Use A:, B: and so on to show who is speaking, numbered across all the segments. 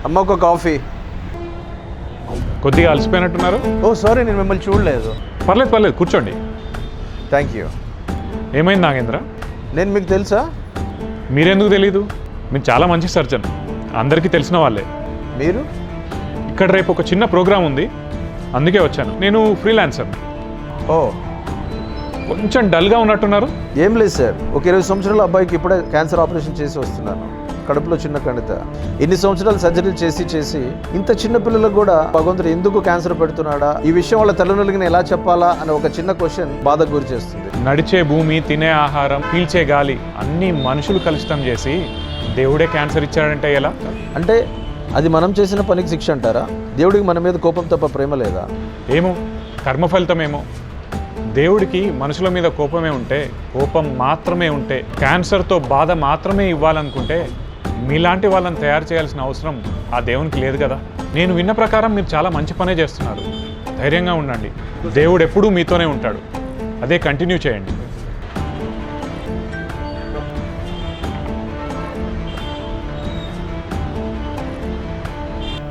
A: అమ్మ ఒక కాఫీ.
B: కొద్దిగా అలసిపోయినట్టున్నారు.
A: ఓ సారీ, నేను మిమ్మల్ని చూడలేదు.
B: పర్లేదు పర్లేదు, కూర్చోండి.
A: Thank you.
B: ఏమైంది నాగేంద్ర?
A: నేను మీకు తెలుసా?
B: మీరెందుకు తెలీదు? మీరు చాలా మంచి సర్జన్, అందరికీ తెలిసిన వాళ్ళే.
A: మీరు
B: ఇక్కడ రేపు ఒక చిన్న ప్రోగ్రామ్ ఉంది, అందుకే వచ్చాను. నేను ఫ్రీలాన్సర్.
A: ఓ,
B: కొంచెం డల్గా ఉన్నట్టున్నారు.
A: ఏం లేదు సార్, ఒక 20 సంవత్సరాల అబ్బాయికి ఇప్పుడే క్యాన్సర్ ఆపరేషన్ చేసి వస్తున్నాను. కడుపులో చిన్న కణిత. ఇన్ని సంవత్సరాలు సర్జరీలు చేసి ఇంత చిన్న పిల్లలకు కూడా భగవంతుడు ఎందుకు క్యాన్సర్ పెడుతున్నాడా, ఈ విషయం వాళ్ళ తల్లిదండ్రులకి ఎలా చెప్పాలా అని ఒక చిన్న క్వశ్చన్ బాధకు గురి చేస్తుంది.
B: నడిచే భూమి, తినే ఆహారం, పీల్చే గాలి అన్నీ మనుషులు కలుషితం చేసి దేవుడే క్యాన్సర్ ఇచ్చాడంటే ఎలా?
A: అంటే అది మనం చేసిన పనికి శిక్ష అంటారా? దేవుడికి మన మీద కోపం తప్ప ప్రేమ లేదా?
B: ఏమో, కర్మఫలితమేమో. దేవుడికి మనుషుల మీద కోపమే ఉంటే, కోపం మాత్రమే ఉంటే, క్యాన్సర్తో బాధ మాత్రమే ఇవ్వాలనుకుంటే మీలాంటి వాళ్ళని తయారు చేయాల్సిన అవసరం ఆ దేవునికి లేదు కదా. నేను విన్న ప్రకారం మీరు చాలా మంచి పనే చేస్తున్నారు. ధైర్యంగా ఉండండి, దేవుడు ఎప్పుడూ మీతోనే ఉంటాడు. అదే కంటిన్యూ చేయండి.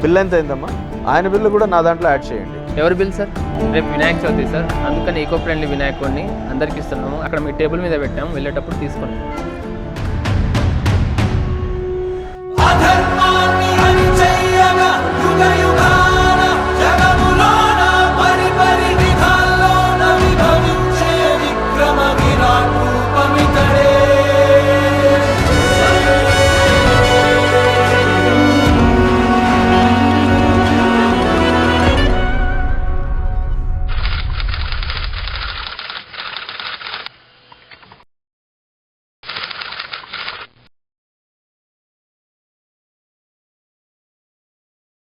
A: బిల్ ఎంత అయిందమ్మా? ఆయన బిల్లు కూడా నా దాంట్లో యాడ్ చేయండి.
C: ఎవరి బిల్ సార్? రేపు వినాయక చవితి సార్, అందుకని ఈకో ఫ్రెండ్లీ వినాయకుడిని అందరికి ఇస్తున్నాము. అక్కడ మీ టేబుల్ మీద పెట్టాము, వెళ్ళేటప్పుడు తీసుకోండి.
D: అధర్మాన్ని అణిచేయగా యుగ